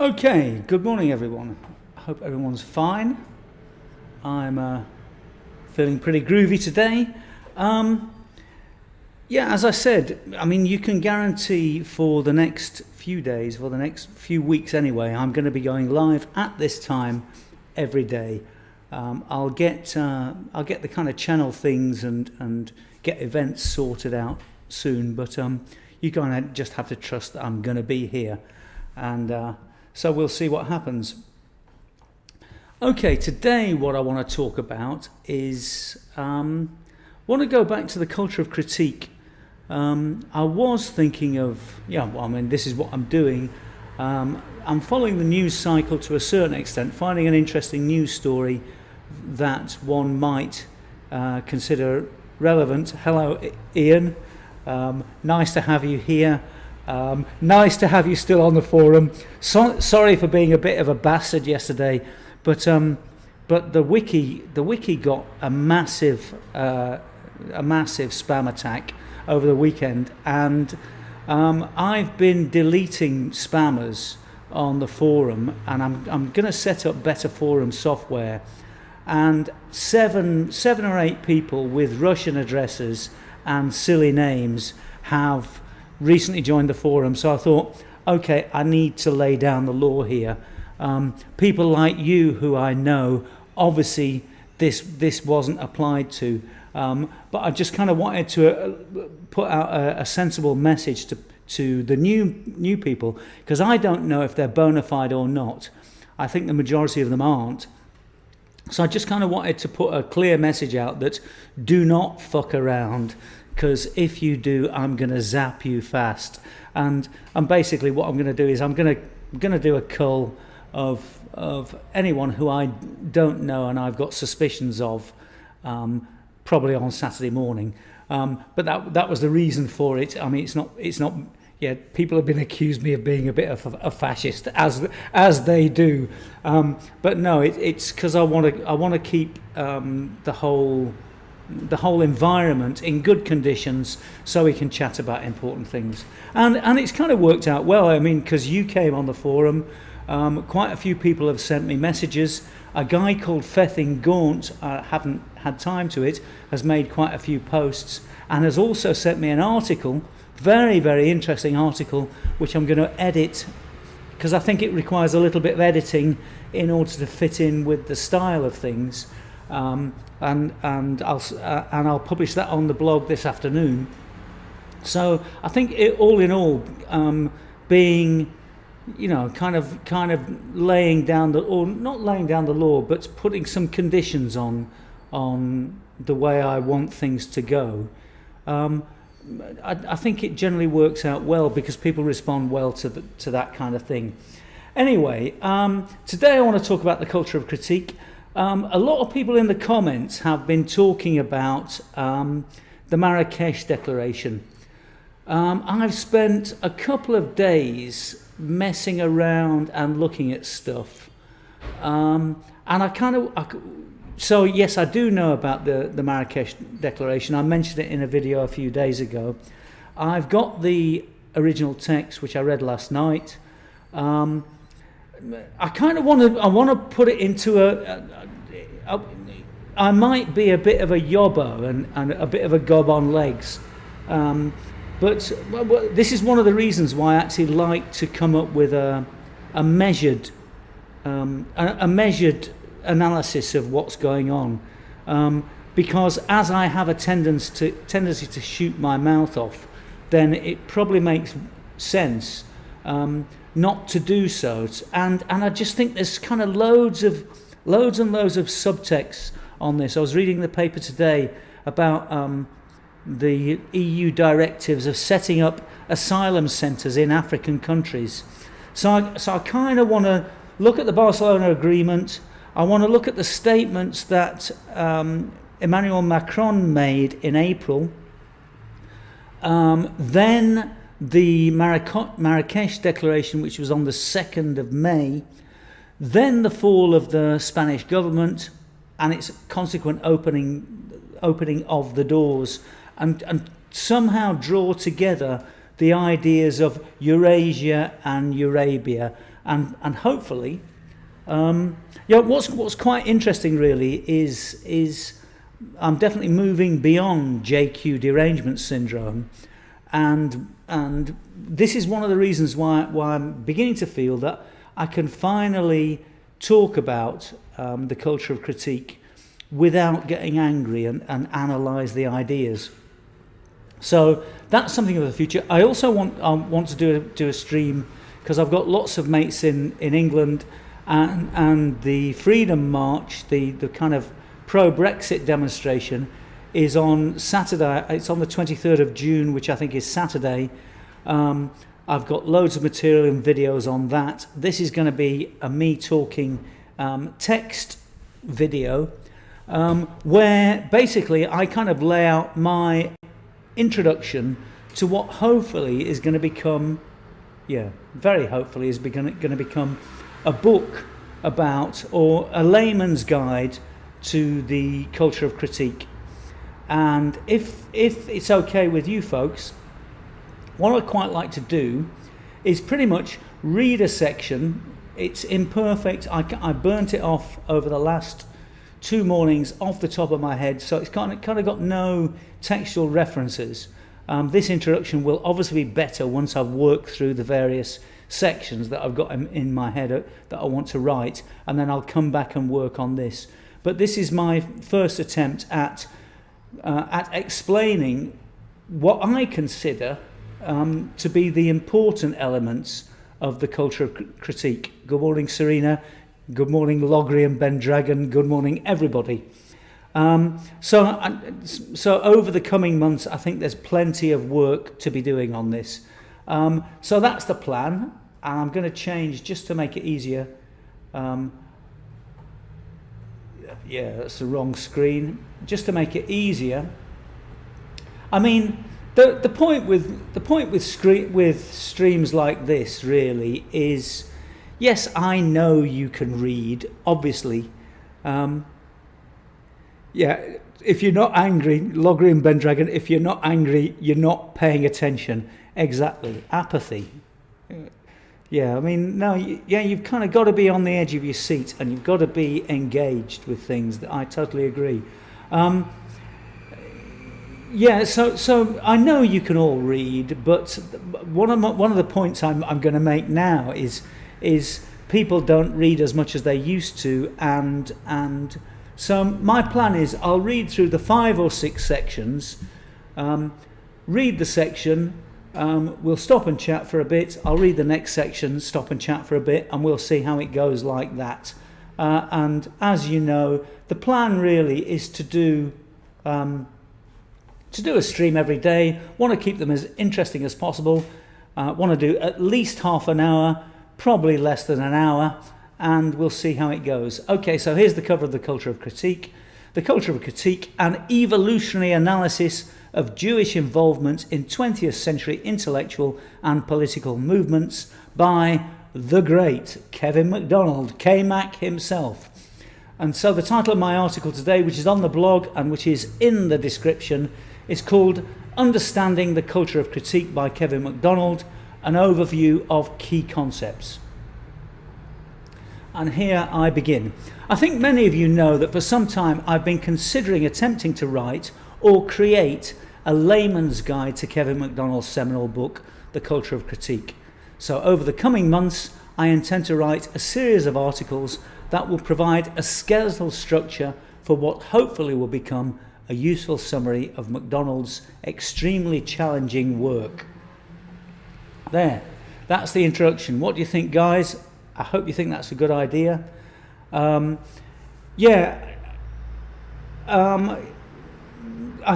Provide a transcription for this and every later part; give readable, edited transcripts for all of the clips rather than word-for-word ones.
Okay, good morning everyone. I hope everyone's fine. I'm feeling pretty groovy today. Yeah, as I said, I mean, you can guarantee for the next few days, for the next few weeks anyway, I'm going to be going live at this time every day. I'll get the kind of channel things and get events sorted out soon, but you kind of just have to trust that I'm going to be here, and so we'll see what happens. Okay, today what I want to talk about is want to go back to the culture of critique. I was thinking of, this is what I'm doing. I'm following the news cycle to a certain extent, finding an interesting news story that one might consider relevant. Hello, Ian. Nice to have you here. Nice to have you still on the forum. Sorry for being a bit of a bastard yesterday, but the wiki got a massive spam attack over the weekend, and I've been deleting spammers on the forum, and I'm going to set up better forum software. And seven or eight people with Russian addresses and silly names have recently joined the forum, so I thought, okay, I need to lay down the law here. People like you who I know, obviously this wasn't applied to, but I just kind of wanted to put out a sensible message to the new people, because I don't know if they're bona fide or not. I think the majority of them aren't. So I just kind of wanted to put a clear message out that do not fuck around, because if you do, I'm going to zap you fast. And basically what I'm going to do is I'm going to do a cull of anyone who I don't know and I've got suspicions of, probably on Saturday morning. But that was the reason for it. I mean, it's not. Yeah, people have been accused me of being a bit of a fascist, as they do. But no, it's because I want to keep the whole environment in good conditions so we can chat about important things. And it's kind of worked out well. I mean, because you came on the forum, quite a few people have sent me messages. A guy called Fething Gaunt, I haven't had time to it, has made quite a few posts and has also sent me an article, very, very interesting article, which I'm going to edit because I think it requires a little bit of editing in order to fit in with the style of things. And I'll publish that on the blog this afternoon. So I think all in all, being, kind of laying down or not laying down the law, but putting some conditions on the way I want things to go. I think it generally works out well because people respond well to that kind of thing. Anyway, today I want to talk about the culture of critique. A lot of people in the comments have been talking about the Marrakesh Declaration. I've spent a couple of days messing around and looking at stuff. So yes, I do know about the Marrakesh Declaration. I mentioned it in a video a few days ago. I've got the original text, which I read last night. I want to put it into I might be a bit of a yobbo and a bit of a gob on legs, but this is one of the reasons why I actually like to come up with a measured analysis of what's going on, because as I have a tendency to shoot my mouth off, then it probably makes sense not to do so. And I just think there's kind of loads and loads of subtext on this. I was reading the paper today about the EU directives of setting up asylum centres in African countries. So I kind of want to look at the Barcelona Agreement. I want to look at the statements that Emmanuel Macron made in April. Then the Marrakesh Declaration, which was on the 2nd of May, then the fall of the Spanish government and its consequent opening of the doors, and somehow draw together the ideas of Eurasia and Eurabia, and hopefully, what's quite interesting really is I'm definitely moving beyond JQ derangement syndrome, and this is one of the reasons why I'm beginning to feel that I can finally talk about the culture of critique without getting angry and analyse the ideas. So that's something of the future. I also want to do a stream, because I've got lots of mates in England, and the Freedom March, the kind of pro-Brexit demonstration, is on Saturday. It's on the 23rd of June, which I think is Saturday. I've got loads of material and videos on that. This is going to be a me talking text video, where basically I kind of lay out my introduction to what hopefully is going to become, very hopefully is going to become a book about, or a layman's guide to the culture of critique. And if it's okay with you folks, what I'd quite like to do is pretty much read a section. It's imperfect. I burnt it off over the last 2 mornings off the top of my head, so it's kind of got no textual references. This introduction will obviously be better once I've worked through the various sections that I've got in my head that I want to write, and then I'll come back and work on this. But this is my first attempt at explaining what I consider to be the important elements of the culture of critique. Good morning, Serena. Good morning, Logri and Ben Dragon. Good morning, everybody. So over the coming months, I think there's plenty of work to be doing on this. So that's the plan, and I'm going to change just to make it easier. Yeah, that's the wrong screen. Just to make it easier. I mean, the point with streams like this really is, yes, I know you can read, obviously. If you're not angry, Logri and Ben Dragon, if you're not angry, you're not paying attention. Exactly. Apathy. Yeah, I mean, no, you've kind of got to be on the edge of your seat, and you've got to be engaged with things. That I totally agree. So I know you can all read, but one of the points I'm going to make now is people don't read as much as they used to, and so my plan is I'll read through the 5 or 6 sections, read the section. We'll stop and chat for a bit. I'll read the next section, stop and chat for a bit, and we'll see how it goes like that. And as you know, the plan really is to do a stream every day. Want to keep them as interesting as possible. Want to do at least half an hour, probably less than an hour, and we'll see how it goes. Okay, so here's the cover of the culture of critique. The culture of critique, an evolutionary analysis of Jewish involvement in 20th century intellectual and political movements, by the great Kevin McDonald, K-Mac himself. And so the title of my article today, which is on the blog and which is in the description, is called Understanding the Culture of Critique by Kevin McDonald, an overview of key concepts. And here I begin. I think many of you know that for some time I've been considering attempting to write or create a layman's guide to Kevin McDonald's seminal book, The Culture of Critique. So over the coming months, I intend to write a series of articles that will provide a skeletal structure for what hopefully will become a useful summary of McDonald's extremely challenging work. There, that's the introduction. What do you think, guys? I hope you think that's a good idea. I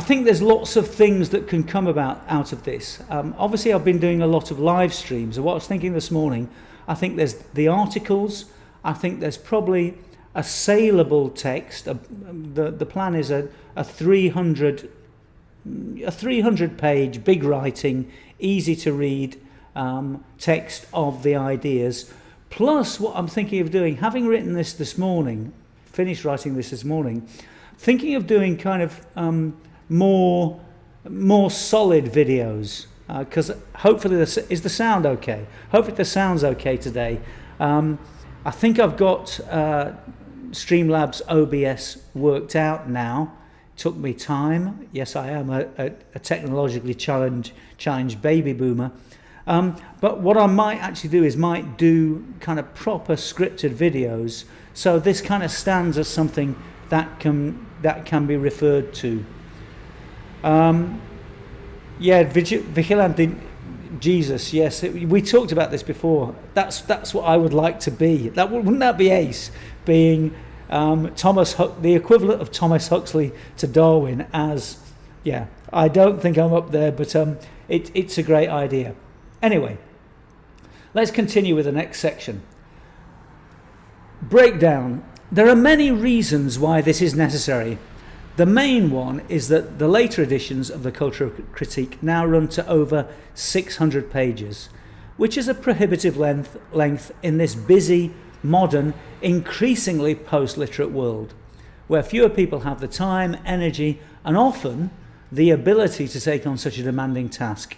think there's lots of things that can come out of this. Obviously, I've been doing a lot of live streams. And what I was thinking this morning, I think there's the articles. I think there's probably a saleable text. The plan is a 300 page, big writing, easy to read text of the ideas. Plus, what I'm thinking of doing, having written this morning, finished writing this morning, thinking of doing kind of more solid videos, because hopefully is the sound okay? Hopefully the sound's okay today. I think I've got Streamlabs OBS worked out now. Took me time. Yes, I am a technologically challenged baby boomer. But what I might actually do is might do kind of proper scripted videos. So this kind of stands as something that can be referred to. Yeah, Vigilante Jesus. Yes, we talked about this before. That's what I would like to be. Wouldn't that be ace? Being the equivalent of Thomas Huxley to Darwin. Yeah, I don't think I'm up there, but it's a great idea. Anyway, let's continue with the next section. Breakdown. There are many reasons why this is necessary. The main one is that the later editions of the Cultural Critique now run to over 600 pages, which is a prohibitive length in this busy, modern, increasingly post-literate world, where fewer people have the time, energy, and often the ability to take on such a demanding task.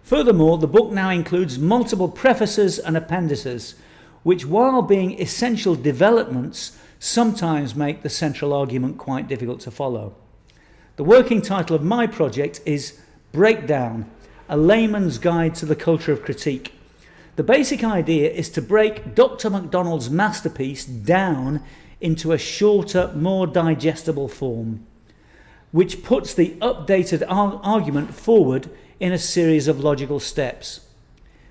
Furthermore, the book now includes multiple prefaces and appendices, which, while being essential developments, sometimes make the central argument quite difficult to follow. The working title of my project is Breakdown, a layman's guide to the culture of critique. The basic idea is to break Dr. McDonald's masterpiece down into a shorter, more digestible form, which puts the updated argument forward in a series of logical steps.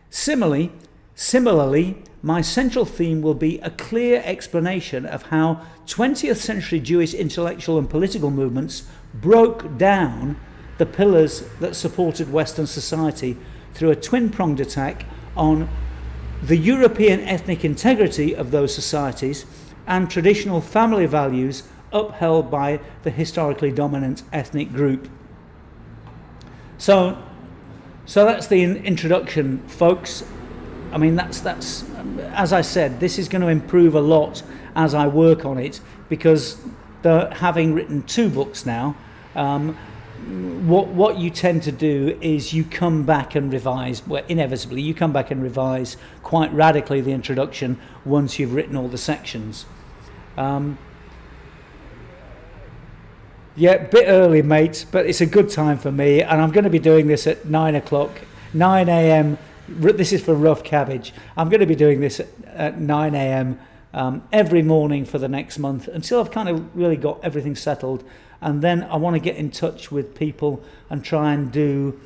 Similarly, my central theme will be a clear explanation of how 20th century Jewish intellectual and political movements broke down the pillars that supported Western society through a twin-pronged attack on the European ethnic integrity of those societies and traditional family values upheld by the historically dominant ethnic group. So that's the introduction, folks. I mean, that's as I said, this is going to improve a lot as I work on it, because having written 2 books now, what you tend to do is you come back and revise. Well, inevitably, you come back and revise quite radically the introduction once you've written all the sections. Yeah, a bit early, mate, but it's a good time for me, and I'm going to be doing this at 9 a.m. This is for Rough Cabbage. I'm going to be doing this at 9 a.m. Every morning for the next month until I've kind of really got everything settled, and then I want to get in touch with people and try and do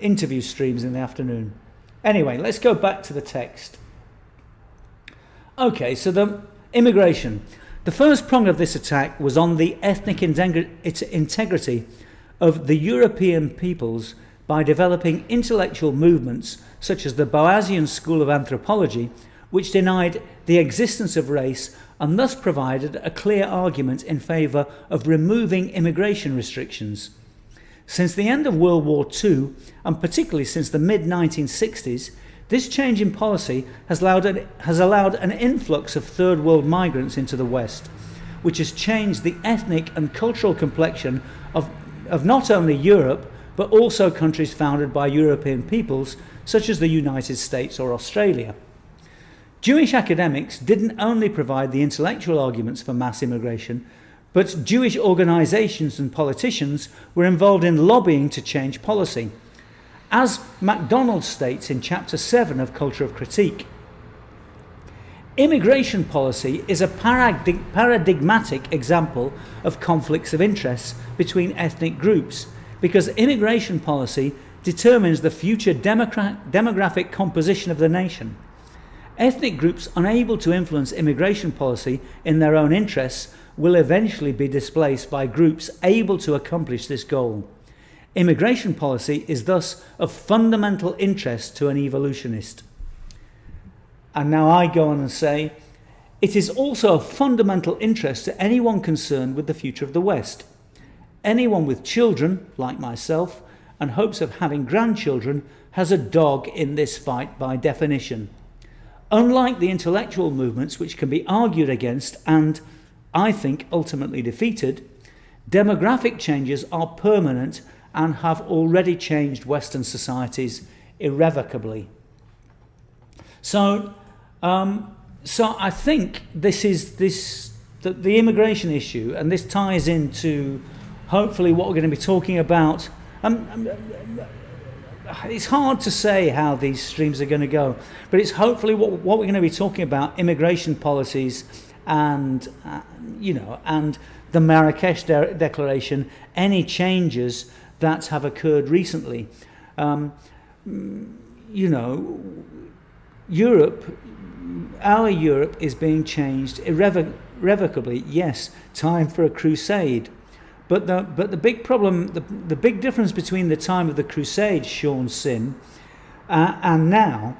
interview streams in the afternoon. Anyway, let's go back to the text. Okay, so the immigration. The first prong of this attack was on the ethnic integrity of the European peoples by developing intellectual movements such as the Boasian School of Anthropology, which denied the existence of race and thus provided a clear argument in favour of removing immigration restrictions. Since the end of World War II, and particularly since the mid-1960s, this change in policy has allowed an influx of third world migrants into the West, which has changed the ethnic and cultural complexion of not only Europe, but also countries founded by European peoples, such as the United States or Australia. Jewish academics didn't only provide the intellectual arguments for mass immigration, but Jewish organisations and politicians were involved in lobbying to change policy. As McDonald states in Chapter 7 of Culture of Critique, immigration policy is a paradigmatic example of conflicts of interest between ethnic groups, because immigration policy determines the future demographic composition of the nation. Ethnic groups unable to influence immigration policy in their own interests will eventually be displaced by groups able to accomplish this goal. Immigration policy is thus of fundamental interest to an evolutionist. And now I go on and say, it is also of fundamental interest to anyone concerned with the future of the West. Anyone with children, like myself, and hopes of having grandchildren, has a dog in this fight by definition. Unlike the intellectual movements which can be argued against and, I think, ultimately defeated, demographic changes are permanent and have already changed Western societies irrevocably. So So I think the immigration issue, and this ties into hopefully what we're going to be talking about. It's hard to say how these streams are going to go, but it's hopefully what we're going to be talking about: immigration policies, and and the Marrakesh Declaration, any changes that have occurred recently. Our Europe is being changed irrevocably. Yes, time for a crusade. But the big problem, the big difference between the time of the Crusades, Sean Sim, and now,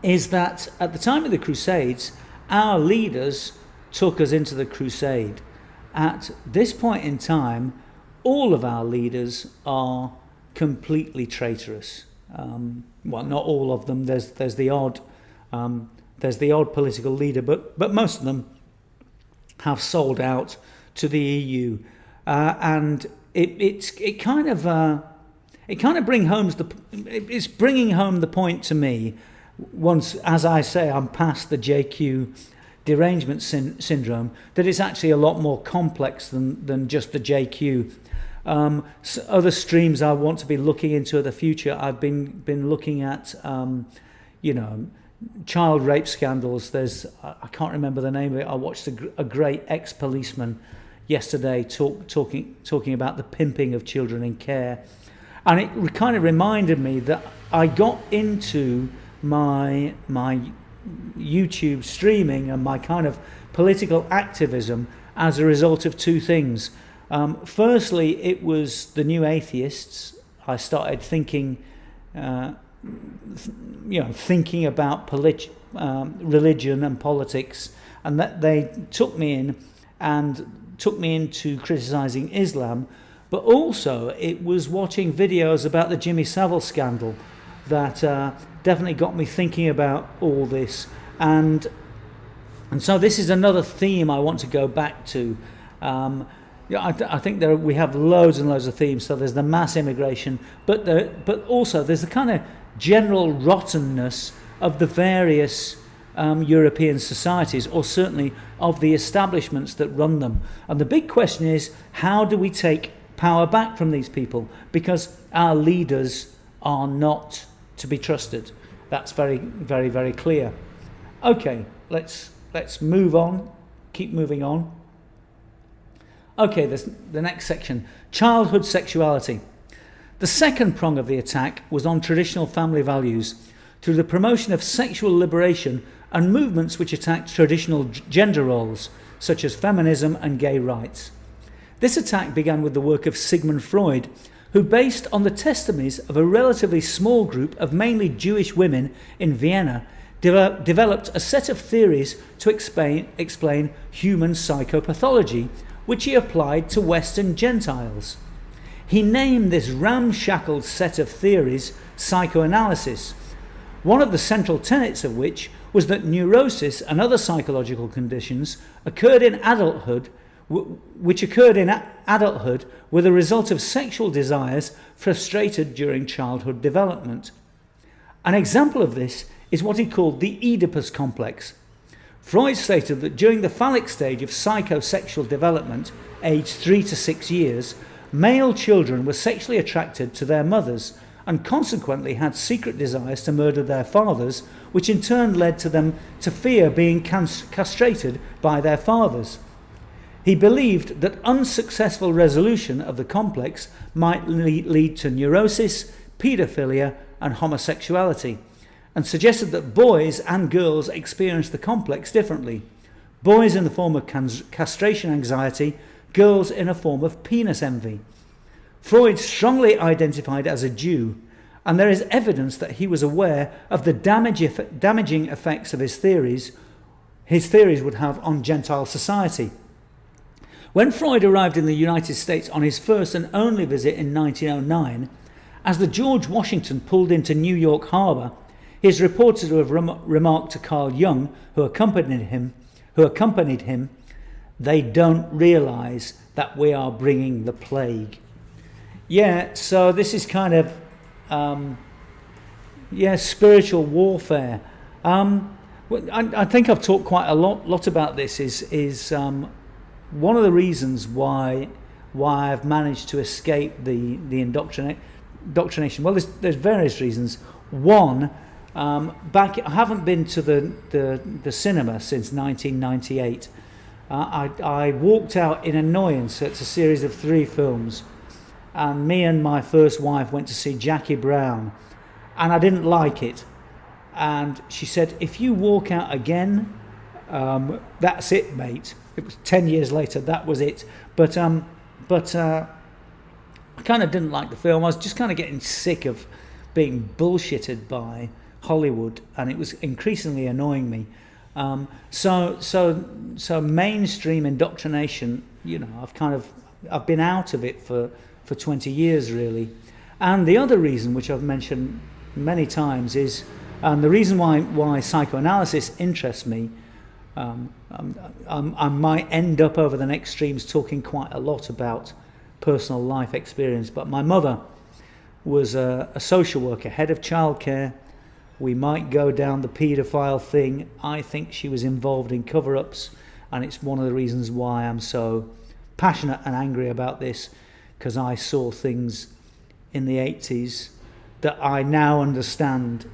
is that at the time of the Crusades, our leaders took us into the crusade. At this point in time, all of our leaders are completely traitorous. Well, not all of them. There's the odd political leader, but most of them have sold out to the EU. And it's bringing home the point to me. Once, as I say, I'm past the JQ derangement syndrome, that it's actually a lot more complex than just the JQ. So other streams I want to be looking into in the future. I've been looking at child rape scandals. I can't remember the name of it. I watched a great ex-policeman yesterday talking about the pimping of children in care, and it kind of reminded me that I got into my YouTube streaming and my kind of political activism as a result of two things. Firstly, it was the New Atheists. I started thinking about religion and politics, and that they took me into criticising Islam. But also it was watching videos about the Jimmy Savile scandal that definitely got me thinking about all this, and so this is another theme I want to go back to. I think we have loads and loads of themes. So there's the mass immigration, but also there's the kind of general rottenness of the various European societies, or certainly of the establishments that run them. And the big question is, how do we take power back from these people? Because our leaders are not to be trusted. That's very, very, very clear. Okay, let's move on. Keep moving on. Okay, the next section, childhood sexuality. The second prong of the attack was on traditional family values through the promotion of sexual liberation and movements which attacked traditional gender roles, such as feminism and gay rights. This attack began with the work of Sigmund Freud, who, based on the testimonies of a relatively small group of mainly Jewish women in Vienna, developed a set of theories to explain human psychopathology, which he applied to Western Gentiles. He named this ramshackled set of theories psychoanalysis, one of the central tenets of which was that neurosis and other psychological conditions occurred in adulthood, were the result of sexual desires frustrated during childhood development. An example of this is what he called the Oedipus complex. Freud stated that during the phallic stage of psychosexual development, aged 3 to 6 years, male children were sexually attracted to their mothers and consequently had secret desires to murder their fathers, which in turn led to them to fear being castrated by their fathers. He believed that unsuccessful resolution of the complex might lead to neurosis, paedophilia and homosexuality, and suggested that boys and girls experienced the complex differently. Boys in the form of castration anxiety, girls in a form of penis envy. Freud strongly identified as a Jew, and there is evidence that he was aware of the damaging effects of his theories would have on Gentile society. When Freud arrived in the United States on his first and only visit in 1909, as the George Washington pulled into New York Harbor, he is reported to have remarked to Carl Jung, who accompanied him, "They don't realize that we are bringing the plague." Yeah, so this is kind of spiritual warfare. I think I've talked quite a lot about this. Is one of the reasons why I've managed to escape the indoctrination. Well, there's various reasons. One, I haven't been to the cinema since 1998. I walked out in annoyance at a series of 3 films, and me and my first wife went to see Jackie Brown, and I didn't like it. And she said, if you walk out again, that's it, mate. It was 10 years later, that was it. But I kind of didn't like the film. I was just kind of getting sick of being bullshitted by Hollywood, and it was increasingly annoying me. So mainstream indoctrination, I've been out of it for 20 years really. And the other reason, which I've mentioned many times, is the reason why psychoanalysis interests me. I might end up over the next streams talking quite a lot about personal life experience, but my mother was a social worker, head of childcare. We might go down the paedophile thing. I think she was involved in cover-ups, and it's one of the reasons why I'm so passionate and angry about this, because I saw things in the 80s that I now understand.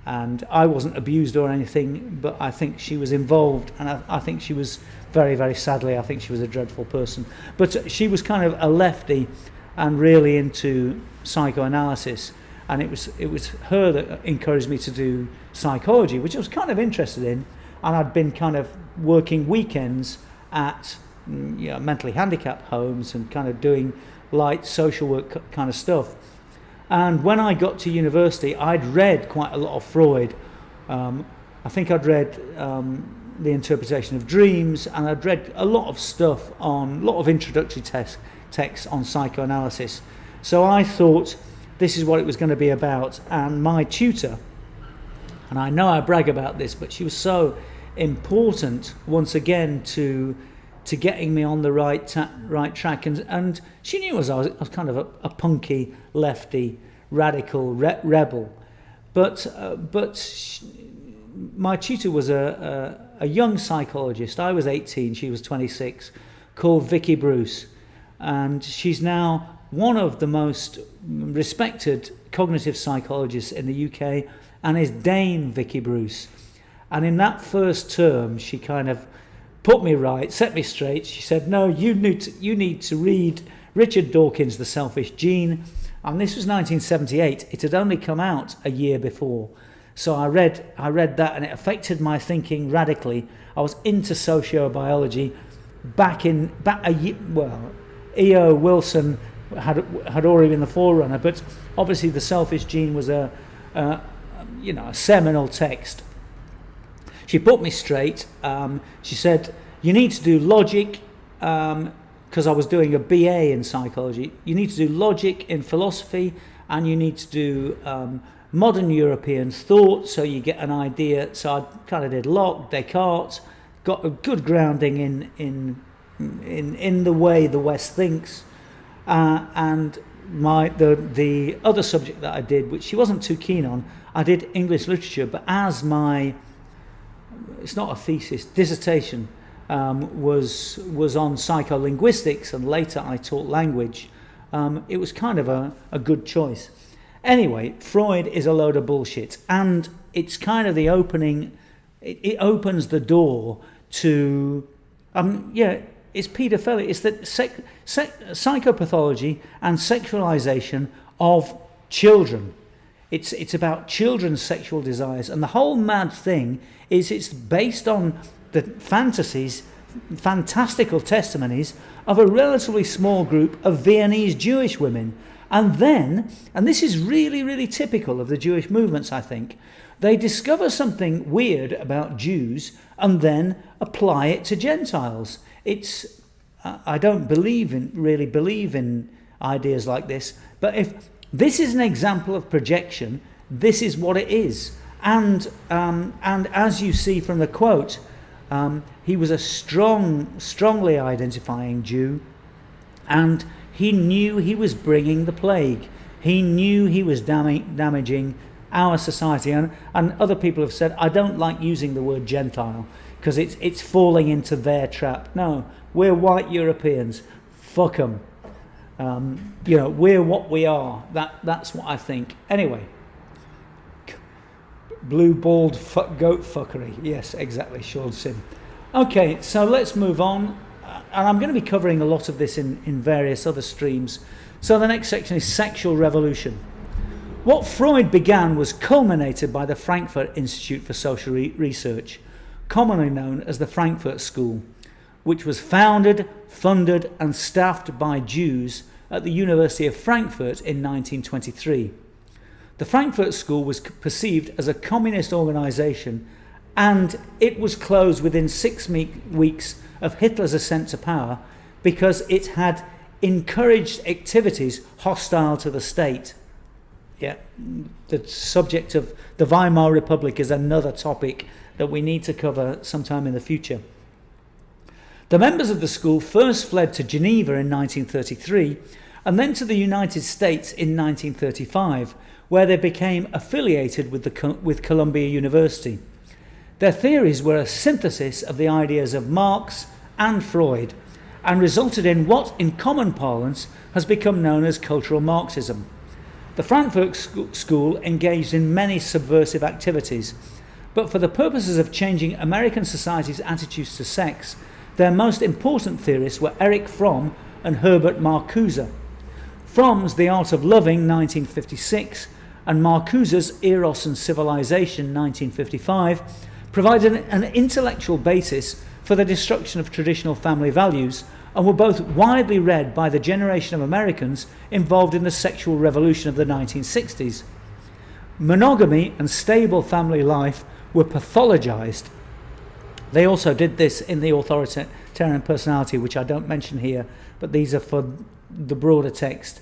And I wasn't abused or anything, but I think she was involved, and I think she was very, very sadly, I think she was a dreadful person. But she was kind of a lefty and really into psychoanalysis, and it was her that encouraged me to do psychology, which I was kind of interested in, and I'd been kind of working weekends at mentally handicapped homes and kind of doing light social work kind of stuff. And when I got to university, I'd read quite a lot of Freud. I think I'd read The Interpretation of Dreams, and I'd read a lot of stuff a lot of introductory texts on psychoanalysis. So I thought this is what it was going to be about. And my tutor, and I know I brag about this, but she was so important once again to getting me on the right track, and she knew I was kind of a punky lefty radical rebel, but my tutor was a young psychologist. I was 18, she was 26, called Vicky Bruce, and she's now one of the most respected cognitive psychologists in the UK, and is Dame Vicky Bruce. And in that first term, she kind of put me right, set me straight. She said, no, you need to read Richard Dawkins' The Selfish Gene. And this was 1978. It had only come out a year before. So I read that, and it affected my thinking radically. I was into sociobiology E.O. Wilson had already been the forerunner, but obviously The Selfish Gene was a seminal text. She put me straight. She said, you need to do logic, because I was doing a BA in psychology. You need to do logic in philosophy, and you need to do modern European thought, so you get an idea. So I kind of did Locke, Descartes, got a good grounding in the way the West thinks. And the other subject that I did, which she wasn't too keen on, I did English literature, but as it's not a thesis, dissertation, was on psycholinguistics, and later I taught language. It was kind of a good choice. Anyway, Freud is a load of bullshit, and it's kind of the opening. It opens the door to it's paedophilia. It's the psychopathology and sexualization of children. It's about children's sexual desires, and the whole mad thing is it's based on the fantastical testimonies of a relatively small group of Viennese Jewish women. And this is really, really typical of the Jewish movements, I think, they discover something weird about Jews and then apply it to Gentiles. I don't really believe in ideas like this, but if this is an example of projection, this is what it is. And as you see from the quote, he was a strongly identifying Jew, and he knew he was bringing the plague. He knew he was damaging our society. And other people have said, I don't like using the word Gentile because it's falling into their trap. No, we're white Europeans. Fuck them. You know, we're what we are. That's what I think. Anyway, blue bald goat fuckery. Yes, exactly. Sean Sim. Okay, so let's move on. And I'm going to be covering a lot of this in various other streams. So the next section is sexual revolution. What Freud began was culminated by the Frankfurt Institute for Social Research, commonly known as the Frankfurt School, which was founded, funded and staffed by Jews at the University of Frankfurt in 1923. The Frankfurt School was perceived as a communist organisation, and it was closed within 6 weeks of Hitler's ascent to power because it had encouraged activities hostile to the state. Yeah, the subject of the Weimar Republic is another topic that we need to cover sometime in the future. The members of the school first fled to Geneva in 1933 and then to the United States in 1935, where they became affiliated with Columbia University. Their theories were a synthesis of the ideas of Marx and Freud and resulted in what, in common parlance, has become known as cultural Marxism. The Frankfurt School engaged in many subversive activities, but for the purposes of changing American society's attitudes to sex, their most important theorists were Erich Fromm and Herbert Marcuse. Fromm's The Art of Loving, 1956, and Marcuse's Eros and Civilization, 1955, provided an intellectual basis for the destruction of traditional family values and were both widely read by the generation of Americans involved in the sexual revolution of the 1960s. Monogamy and stable family life were pathologized. They also did this in the authoritarian personality, which I don't mention here, but these are for the broader text,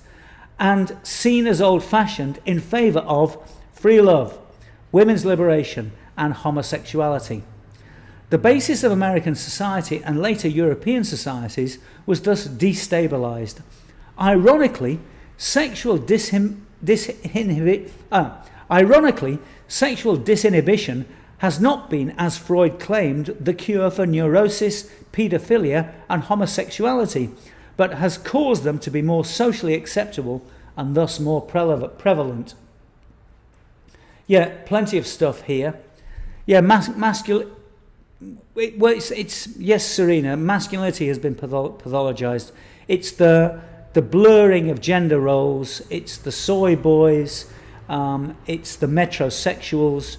and seen as old-fashioned in favour of free love, women's liberation, and homosexuality. The basis of American society and later European societies was thus destabilized. Ironically, sexual disinhibition has not been, as Freud claimed, the cure for neurosis, paedophilia, and homosexuality, but has caused them to be more socially acceptable and thus more prevalent. Yeah, plenty of stuff here. Yeah, yes, Serena, masculinity has been pathologized. It's the blurring of gender roles, it's the soy boys, it's the metrosexuals,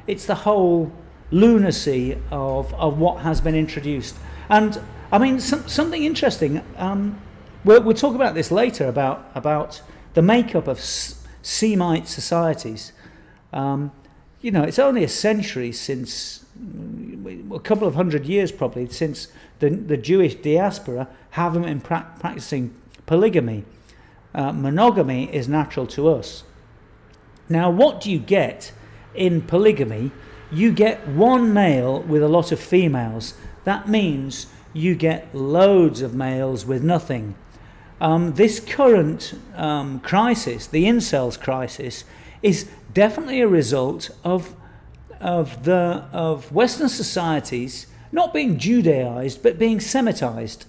it's the whole lunacy of what has been introduced. And I mean, something interesting, we'll talk about this later, about the makeup of Semite societies. You know, it's only a century since, a couple of hundred years probably, since the Jewish diaspora haven't been practicing polygamy. Monogamy is natural to us. Now, what do you get in polygamy? You get one male with a lot of females. That means you get loads of males with nothing. This current crisis, the incels crisis, is definitely a result of Western societies not being Judaized but being Semitized,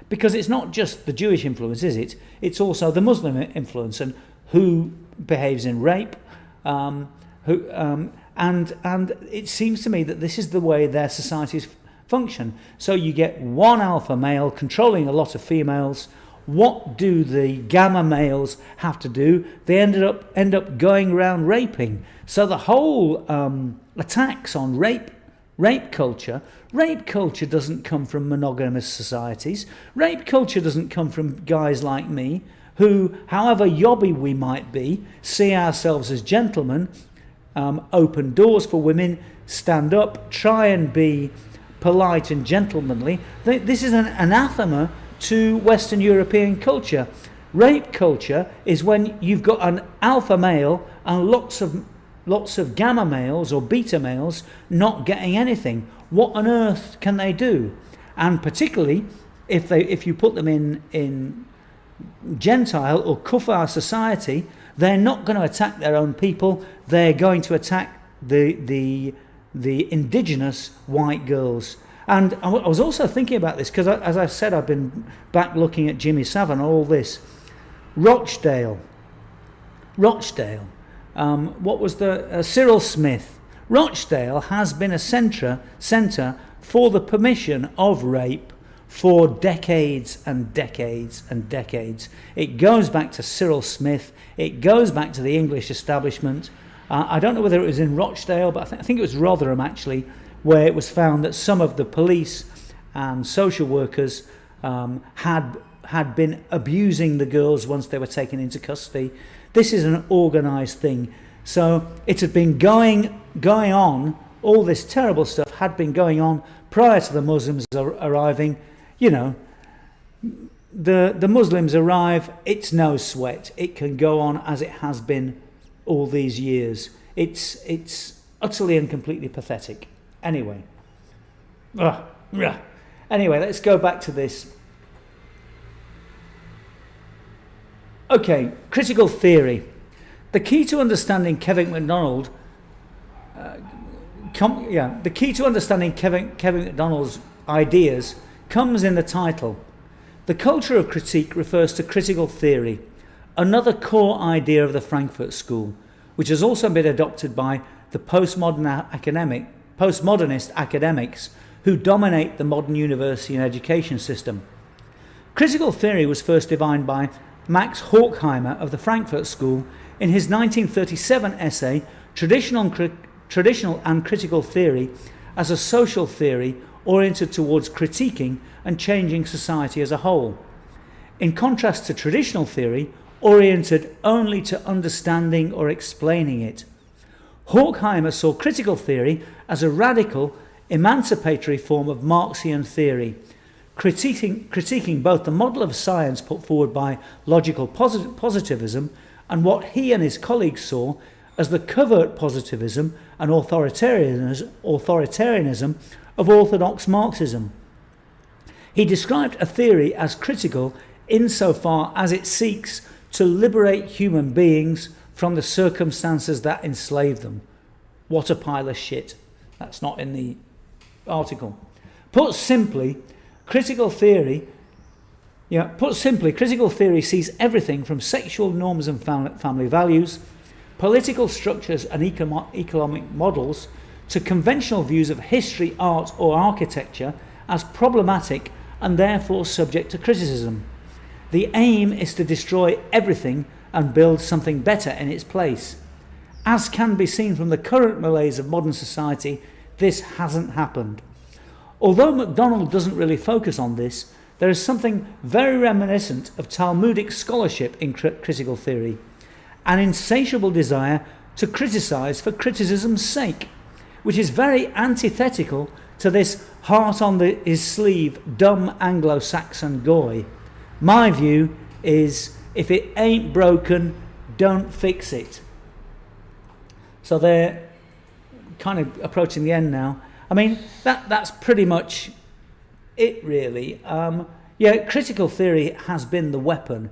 because it's not just the Jewish influence, is it? It's also the Muslim influence, and who behaves in rape, and it seems to me that this is the way their societies function. So you get one alpha male controlling a lot of females. What do the gamma males have to do? They end up going around raping. So the whole attacks on rape culture doesn't come from monogamous societies. Rape culture doesn't come from guys like me who, however yobby we might be, see ourselves as gentlemen, open doors for women, stand up, try and be polite and gentlemanly. This is an anathema to Western European culture. Rape culture is when you've got an alpha male and lots of gamma males or beta males not getting anything. What on earth can they do? And particularly if you put them in Gentile or Kuffar society, They're not going to attack their own people. They're going to attack the indigenous white girls. And I was also thinking about this because, as I said, I've been back looking at Jimmy Savile and all this. Rochdale. What was the Cyril Smith? Rochdale has been a centre for the permission of rape for decades and decades and decades. It goes back to Cyril Smith. It goes back to the English establishment. I don't know whether it was in Rochdale, but I think it was Rotherham actually, where it was found that some of the police and social workers had been abusing the girls once they were taken into custody. This is an organised thing. So it had been going on, all this terrible stuff had been going on prior to the Muslims arriving. You know, the Muslims arrive, it's no sweat. It can go on as it has been all these years. It's utterly and completely pathetic. Anyway, let's go back to this. Okay, critical theory. The key to understanding Kevin McDonald's ideas comes in the title. The culture of critique refers to critical theory, another core idea of the Frankfurt School, which has also been adopted by the postmodernist academics who dominate the modern university and education system. Critical theory was first defined by Max Horkheimer of the Frankfurt School in his 1937 essay, Traditional and Critical Theory, as a social theory oriented towards critiquing and changing society as a whole, in contrast to traditional theory, oriented only to understanding or explaining it. Horkheimer saw critical theory as a radical, emancipatory form of Marxian theory, critiquing both the model of science put forward by logical positivism and what he and his colleagues saw as the covert positivism and authoritarianism of orthodox Marxism. He described a theory as critical insofar as it seeks to liberate human beings from the circumstances that enslave them. What a pile of shit. That's not in the article. Put simply, critical theory sees everything from sexual norms and family values, political structures and economic models, to conventional views of history, art or architecture as problematic and therefore subject to criticism. The aim is to destroy everything and build something better in its place. As can be seen from the current malaise of modern society, this hasn't happened. Although McDonald doesn't really focus on this, there is something very reminiscent of Talmudic scholarship in critical theory, an insatiable desire to criticise for criticism's sake, which is very antithetical to this heart on his sleeve, dumb Anglo-Saxon goy. My view is, if it ain't broken, don't fix it. So they're kind of approaching the end now. I mean, that's pretty much it, really. Critical theory has been the weapon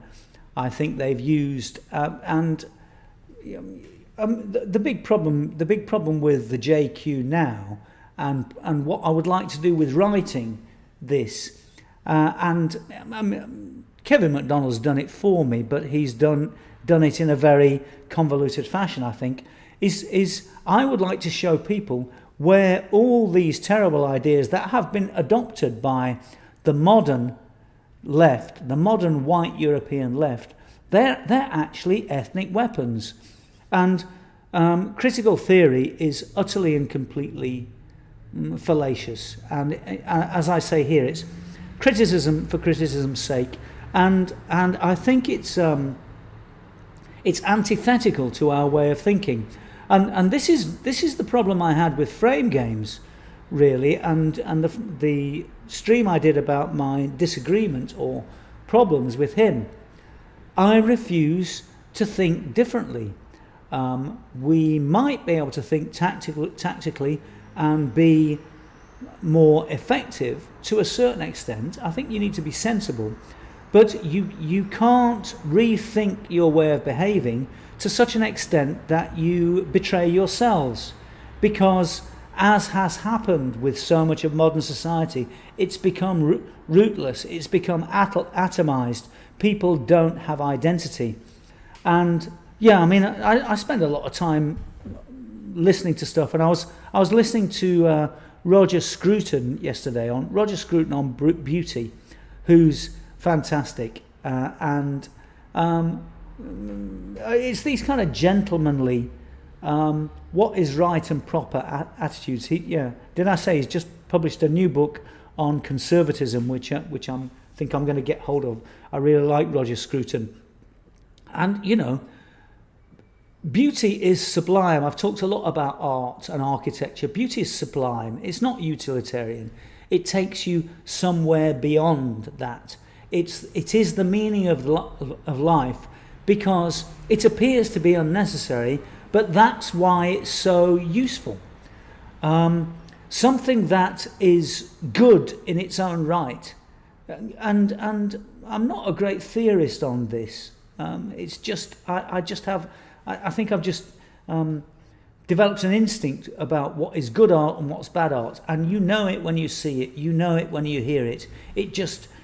I think they've used, and the big problem with the JQ now, and what I would like to do with writing this, Kevin McDonald's done it for me, but he's done it in a very convoluted fashion, I think, is I would like to show people where all these terrible ideas that have been adopted by the modern left, the modern white European left, they're actually ethnic weapons. And critical theory is utterly and completely fallacious. And as I say here, it's criticism for criticism's sake. And I think it's antithetical to our way of thinking. And this is the problem I had with frame games, really, and the stream I did about my disagreement or problems with him. I refuse to think differently. We might be able to think tactically and be more effective to a certain extent. I think you need to be sensible, but you can't rethink your way of behaving to such an extent that you betray yourselves, because as has happened with so much of modern society, it's become rootless, it's become atomized. People don't have identity. And yeah, I mean, I spend a lot of time listening to stuff, and I was listening to Roger Scruton yesterday, on beauty, who's fantastic, and it's these kind of gentlemanly, what is right and proper attitudes. Did I say he's just published a new book on conservatism, which I think I'm going to get hold of. I really like Roger Scruton. And, you know, beauty is sublime. I've talked a lot about art and architecture. Beauty is sublime. It's not utilitarian. It takes you somewhere beyond that. It is the meaning of life, because it appears to be unnecessary, but that's why it's so useful. Something that is good in its own right. And I'm not a great theorist on this. It's just I think I've just developed an instinct about what is good art and what's bad art, and you know it when you see it, you know it when you hear it,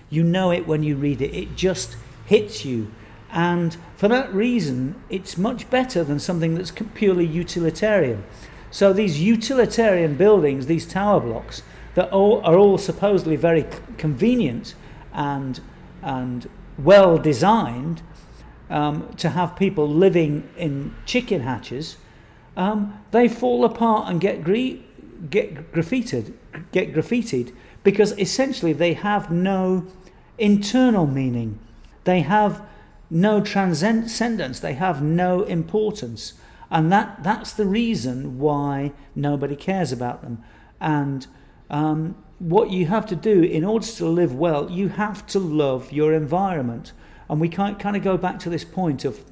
you know it when you read it, it just hits you. And for that reason, it's much better than something that's purely utilitarian. So these utilitarian buildings, these tower blocks, that are all supposedly very convenient and well designed to have people living in chicken hatches, they fall apart and get graffitied because essentially they have no internal meaning, they have no transcendence, they have no importance, and that's the reason why nobody cares about them. And what you have to do in order to live well, you have to love your environment. And we kind of go back to this point of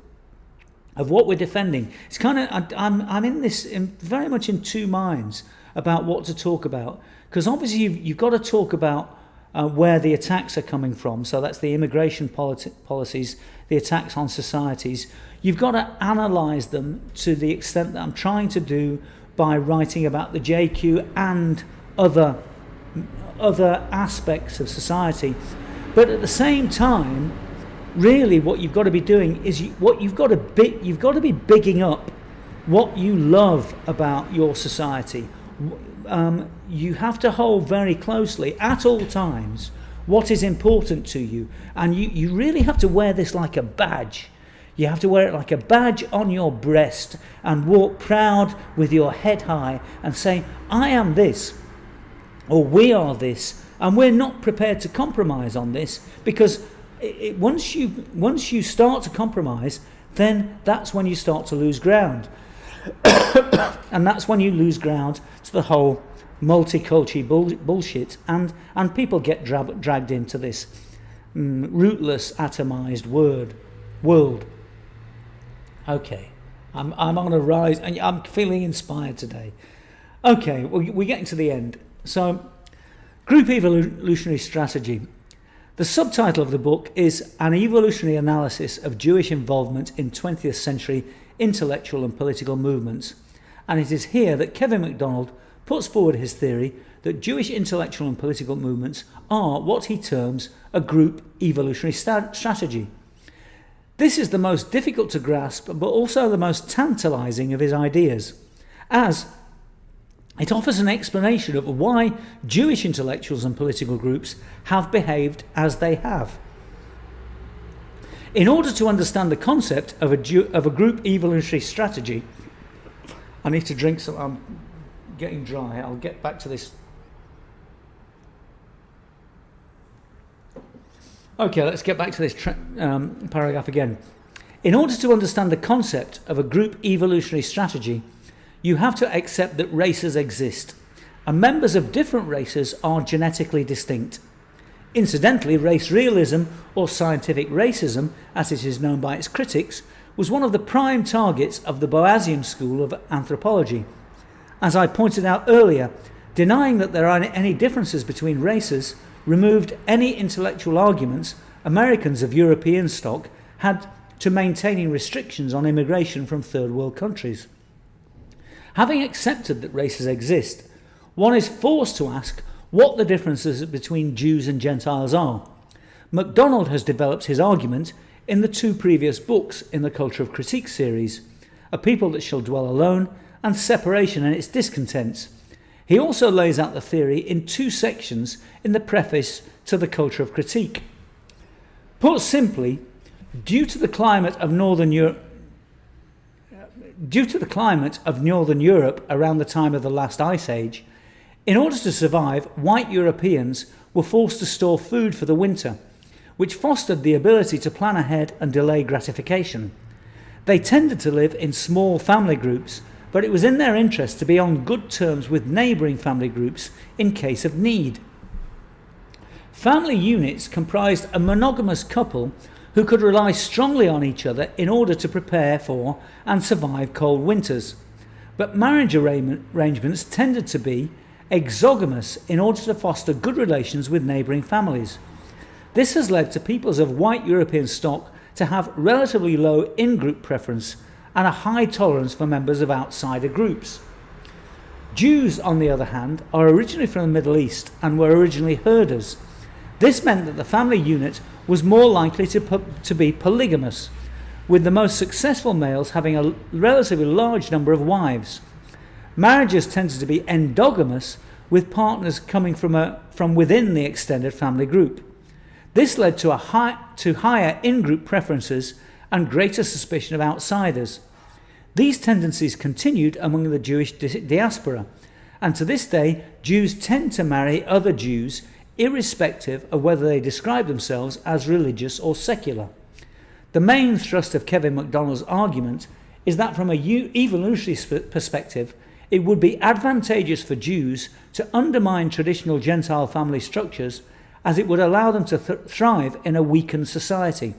what we're defending. It's kind of I'm in this very much in two minds about what to talk about, because obviously you've got to talk about where the attacks are coming from. So that's the immigration policies, the attacks on societies. You've got to analyse them to the extent that I'm trying to do by writing about the JQ and other aspects of society. But at the same time, really what you've got to be doing is you've got to be bigging up what you love about your society. You have to hold very closely at all times what is important to you, and you really have to wear this like a badge. You have to wear it like a badge on your breast and walk proud with your head high and say, I am this, or we are this, and we're not prepared to compromise on this, because once you start to compromise, then that's when you start to lose ground. And that's when you lose ground to the whole multicultural bullshit, and people get dragged into this rootless, atomized world. Okay, I'm on a rise, and I'm feeling inspired today. Okay, well, we're getting to the end. So, group evolutionary strategy. The subtitle of the book is An Evolutionary Analysis of Jewish Involvement in 20th Century Intellectual and Political Movements. And it is here that Kevin McDonald puts forward his theory that Jewish intellectual and political movements are what he terms a group evolutionary strategy. This is the most difficult to grasp, but also the most tantalizing of his ideas, as it offers an explanation of why Jewish intellectuals and political groups have behaved as they have. In order to understand the concept of a group evolutionary strategy, I need to drink some. I'm getting dry. I'll get back to this. Okay, let's get back to this paragraph again. In order to understand the concept of a group evolutionary strategy, you have to accept that races exist, and members of different races are genetically distinct. Incidentally, race realism, or scientific racism, as it is known by its critics, was one of the prime targets of the Boasian school of anthropology. As I pointed out earlier, denying that there are any differences between races removed any intellectual arguments Americans of European stock had to maintaining restrictions on immigration from third world countries. Having accepted that races exist, one is forced to ask what the differences between Jews and Gentiles are. McDonald has developed his argument in the 2 previous books in the Culture of Critique series, A People That Shall Dwell Alone and Separation and Its Discontents. He also lays out the theory in 2 sections in the preface to the Culture of Critique. Put simply, due to the climate of Northern Europe around the time of the last ice age, in order to survive, white Europeans were forced to store food for the winter, which fostered the ability to plan ahead and delay gratification. They tended to live in small family groups, but it was in their interest to be on good terms with neighbouring family groups in case of need. Family units comprised a monogamous couple who could rely strongly on each other in order to prepare for and survive cold winters. But marriage arrangements tended to be exogamous in order to foster good relations with neighbouring families. This has led to peoples of white European stock to have relatively low in-group preference and a high tolerance for members of outsider groups. Jews, on the other hand, are originally from the Middle East and were originally herders. This meant that the family unit was more likely to be polygamous, with the most successful males having a relatively large number of wives. Marriages tended to be endogamous, with partners coming from within the extended family group. This led to higher in-group preferences and greater suspicion of outsiders. These tendencies continued among the Jewish diaspora, and to this day Jews tend to marry other Jews irrespective of whether they describe themselves as religious or secular. The main thrust of Kevin McDonald's argument is that from an evolutionary perspective, it would be advantageous for Jews to undermine traditional Gentile family structures, as it would allow them to thrive in a weakened society.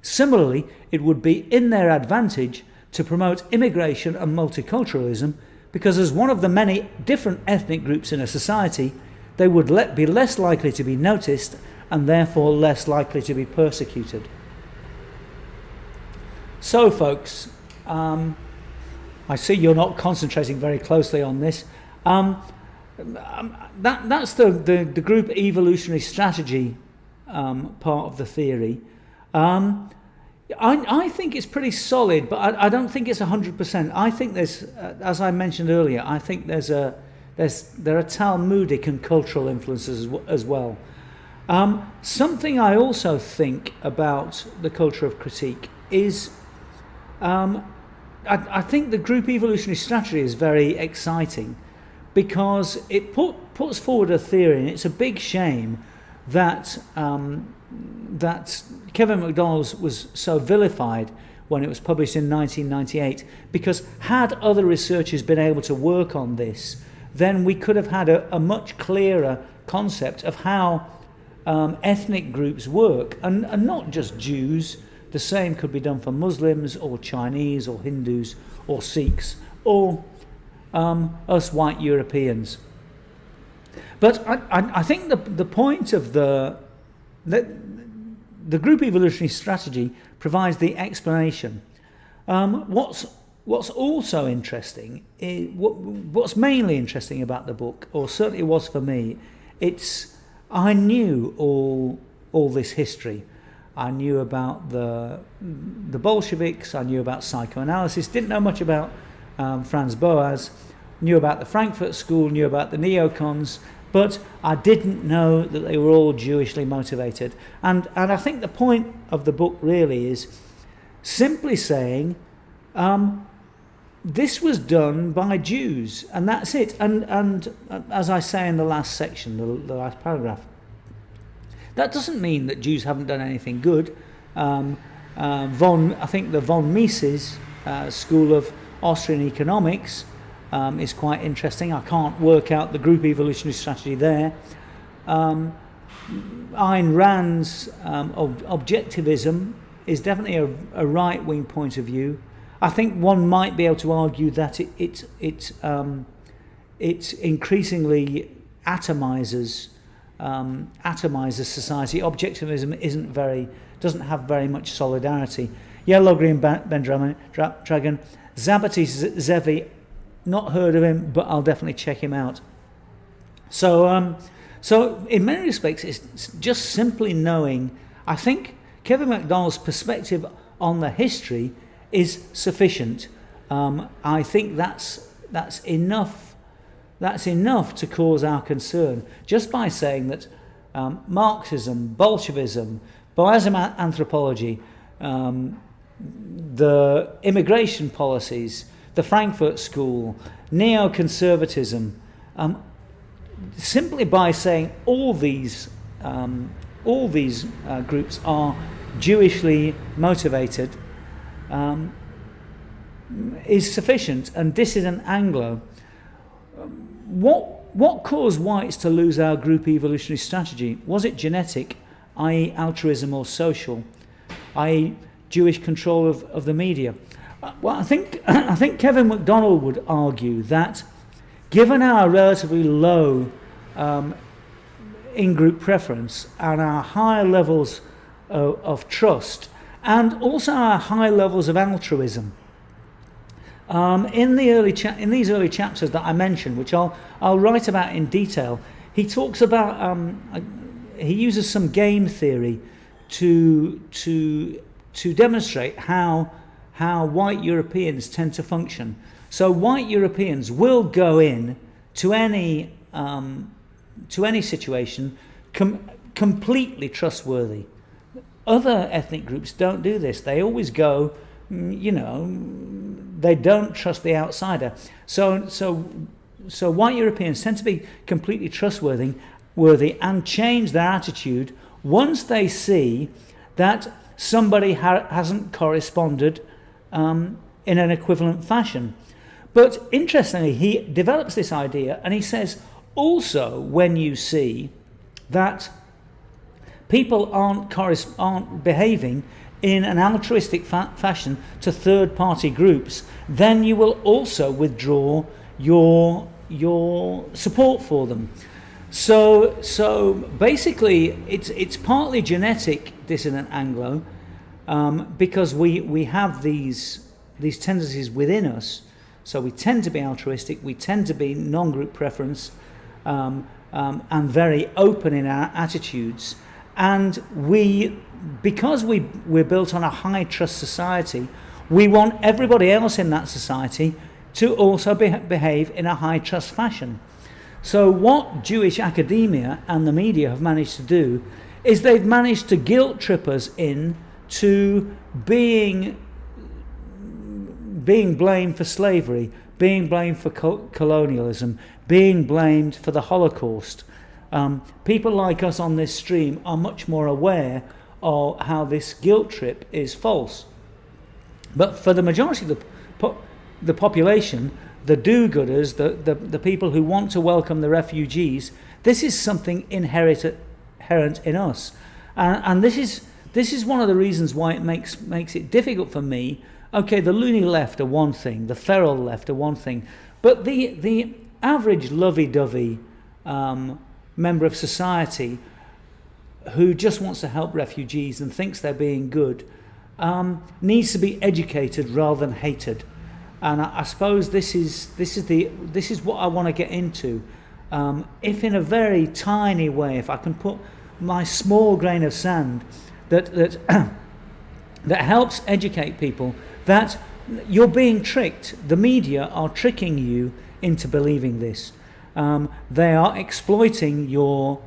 Similarly, it would be in their advantage to promote immigration and multiculturalism, because as one of the many different ethnic groups in a society, they would be less likely to be noticed and therefore less likely to be persecuted. So folks, I see you're not concentrating very closely on this. That's the group evolutionary strategy part of the theory. I think it's pretty solid, but I don't think it's 100%. I think there's, as I mentioned earlier, I think there are Talmudic and cultural influences as well. Something I also think about the culture of critique is, I think the group evolutionary strategy is very exciting, because it puts forward a theory, and it's a big shame that that Kevin McDonald was so vilified when it was published in 1998, because had other researchers been able to work on this, then we could have had a much clearer concept of how ethnic groups work, and not just Jews. The same could be done for Muslims or Chinese or Hindus or Sikhs or us white Europeans. But I think the point of the group evolutionary strategy provides the explanation. What's also interesting, what's mainly interesting about the book, or certainly was for me, I knew all this history. I knew about the Bolsheviks, I knew about psychoanalysis, didn't know much about Franz Boas, knew about the Frankfurt School, knew about the neocons, but I didn't know that they were all Jewishly motivated. And I think the point of the book really is simply saying this was done by Jews, and that's it. And as I say in the last section, the last paragraph, that doesn't mean that Jews haven't done anything good. I think the von Mises School of Austrian Economics is quite interesting. I can't work out the group evolutionary strategy there. Ayn Rand's objectivism is definitely a right-wing point of view. I think one might be able to argue that it increasingly atomizes atomize the society. Objectivism doesn't have very much solidarity. Yellow Green Dragon, Zabati Zevi, not heard of him, but I'll definitely check him out. So in many respects, it's just simply knowing. I think Kevin McDonald's perspective on the history is sufficient. I think that's enough. That's enough to cause our concern, just by saying that Marxism, Bolshevism, Boasm anthropology, the immigration policies, the Frankfurt School, neoconservatism, simply by saying all these groups are Jewishly motivated, is sufficient. And dissident Anglo. What caused whites to lose our group evolutionary strategy? Was it genetic, i.e. altruism, or social, i.e. Jewish control of the media? Well, I think Kevin McDonald would argue that given our relatively low in-group preference and our high levels of trust, and also our high levels of altruism, in these early chapters that I mentioned, which I'll write about in detail, he talks about he uses some game theory to demonstrate how white Europeans tend to function. So white Europeans will go in to any situation completely trustworthy. Other ethnic groups don't do this. They always go, they don't trust the outsider. So white Europeans tend to be completely trustworthy and change their attitude once they see that somebody hasn't corresponded in an equivalent fashion. But interestingly, he develops this idea, and he says also, when you see that people aren't behaving in an altruistic fashion to third-party groups, then you will also withdraw your support for them. So basically, it's partly genetic, dissident Anglo, because we have these tendencies within us. So we tend to be altruistic, we tend to be non-group preference, and very open in our attitudes. And because we're built on a high trust society, we want everybody else in that society to also behave in a high trust fashion. So what Jewish academia and the media have managed to do is they've managed to guilt trip us into being blamed for slavery, being blamed for colonialism, being blamed for the Holocaust. People like us on this stream are much more aware of how this guilt trip is false. But for the majority of the population, the do-gooders, the people who want to welcome the refugees, this is something inherent in us. And this is one of the reasons why it makes it difficult for me. Okay, the loony left are one thing, the feral left are one thing, but the average lovey-dovey member of society who just wants to help refugees and thinks they're being good needs to be educated rather than hated. And I suppose this is what I want to get into. If in a very tiny way, if I can put my small grain of sand that helps educate people that you're being tricked. The media are tricking you into believing this. They are exploiting your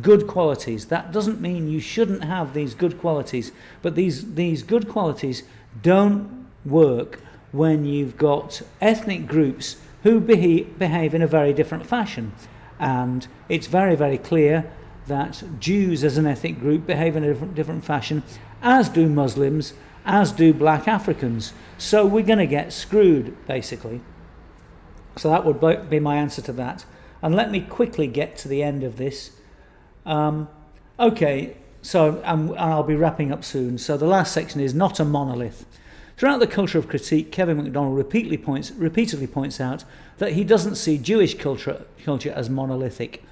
good qualities. That doesn't mean you shouldn't have these good qualities, but these good qualities don't work when you've got ethnic groups who behave in a very different fashion. And it's very, very clear that Jews as an ethnic group behave in a different fashion, as do Muslims, as do black Africans. So we're going to get screwed, basically. So that would be my answer to that. And let me quickly get to the end of this. Okay, so and I'll be wrapping up soon. So the last section is not a monolith. Throughout the culture of critique, Kevin McDonald repeatedly points out that he doesn't see Jewish culture as monolithic.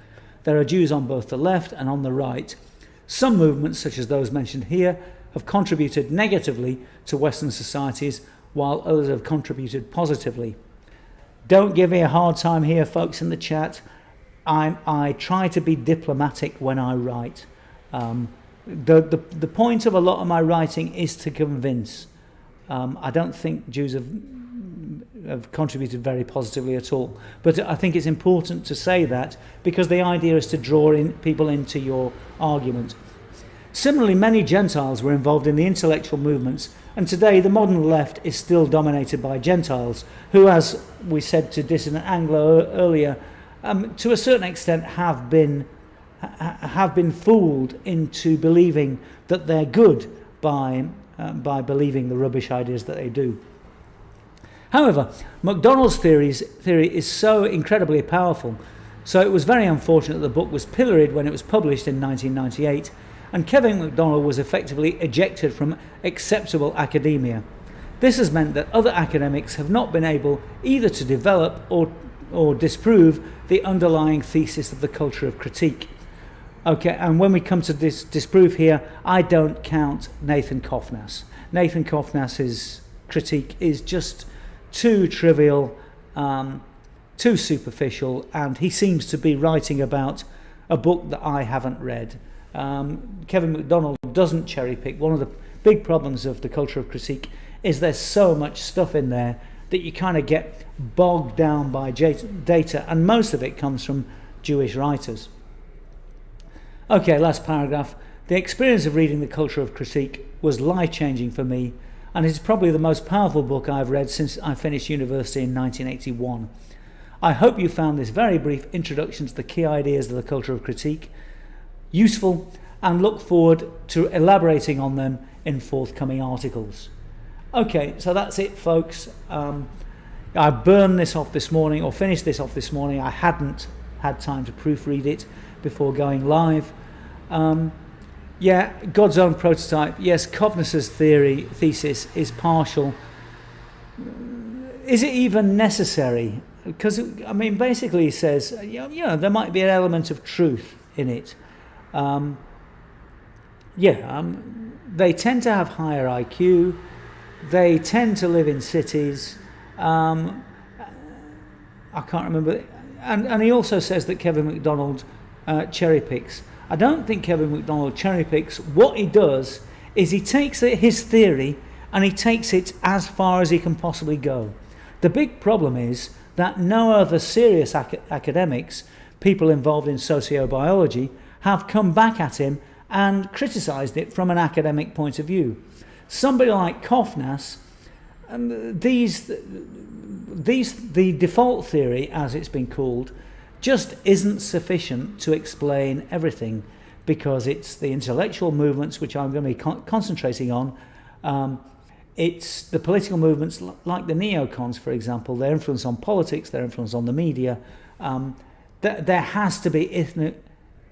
there are Jews on both the left and on the right. Some movements, such as those mentioned here, have contributed negatively to Western societies, while others have contributed positively. Don't give me a hard time here, folks, in the chat. I try to be diplomatic when I write. The point of a lot of my writing is to convince. I don't think Jews have contributed very positively at all. But I think it's important to say that, because the idea is to draw in people into your argument. Similarly, many Gentiles were involved in the intellectual movements, and today the modern left is still dominated by Gentiles, who, as we said to Dissident Anglo earlier, to a certain extent have been fooled into believing that they're good by believing the rubbish ideas that they do. However, McDonald's theory is so incredibly powerful, so it was very unfortunate that the book was pilloried when it was published in 1998, and Kevin McDonald was effectively ejected from acceptable academia. This has meant that other academics have not been able either to develop or disprove the underlying thesis of the culture of critique. Okay, and when we come to this disproof here, I don't count Nathan Kofnas. Nathan Kofnas's critique is just too trivial, too superficial, and he seems to be writing about a book that I haven't read. Kevin McDonald doesn't cherry pick. One of the big problems of the culture of critique is there's so much stuff in there that you kind of get bogged down by data, and most of it comes from Jewish writers. Okay, last paragraph. The experience of reading the culture of critique was life-changing for me, and it's probably the most powerful book I've read since I finished university in 1981. I hope you found this very brief introduction to the key ideas of the culture of critique useful, and look forward to elaborating on them in forthcoming articles. Okay, so that's it, folks. I burned this off this morning, or finished this off this morning. I hadn't had time to proofread it before going live. Yeah, God's own prototype. Yes, Kofnas's thesis is partial. Is it even necessary? Because, I mean, basically he says, you know, there might be an element of truth in it. They tend to have higher IQ. They tend to live in cities. I can't remember. And he also says that Kevin McDonald cherry picks. I don't think Kevin McDonald cherry picks. What he does is he takes his theory and he takes it as far as he can possibly go. The big problem is that no other serious academics, people involved in sociobiology, have come back at him and criticised it from an academic point of view. Somebody like Kofnas, the default theory, as it's been called, just isn't sufficient to explain everything, because it's the intellectual movements which I'm going to be concentrating on. It's the political movements like the neocons, for example, their influence on politics, their influence on the media. There has to be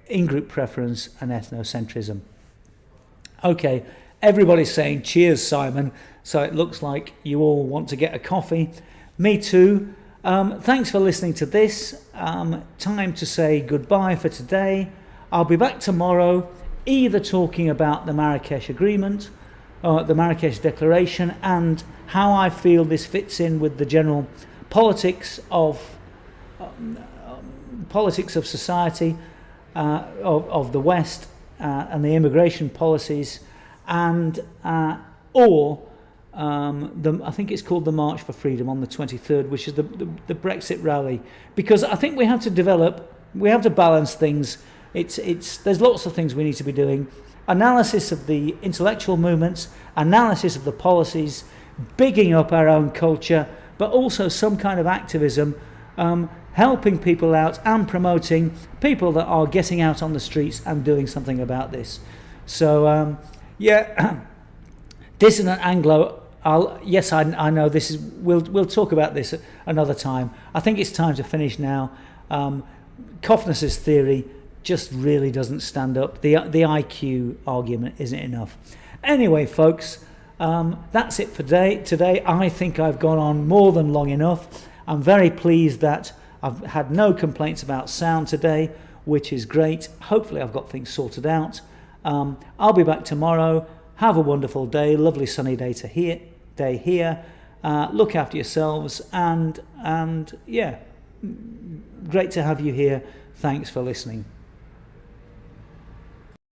in-group preference and ethnocentrism. Okay, everybody's saying cheers, Simon, so it looks like you all want to get a coffee. Me too. Thanks for listening to this. Time to say goodbye for today. I'll be back tomorrow, either talking about the Marrakesh Agreement, the Marrakesh Declaration, and how I feel this fits in with the general politics of society, of the West, and the immigration policies, and I think it's called the March for Freedom on the 23rd, which is the Brexit rally, because I think we have to balance things. There's lots of things we need to be doing. Analysis of the intellectual movements, analysis of the policies, bigging up our own culture, but also some kind of activism, helping people out and promoting people that are getting out on the streets and doing something about this. So, Dissident Anglo, I know this is. We'll talk about this another time. I think it's time to finish now. Kofnas's theory just really doesn't stand up. The IQ argument isn't enough. Anyway, folks, that's it for today. I think I've gone on more than long enough. I'm very pleased that I've had no complaints about sound today. which is great. Hopefully I've got things sorted out. I'll be back tomorrow. Have a wonderful day, lovely sunny day here. Look after yourselves, and yeah, great to have you here. Thanks for listening.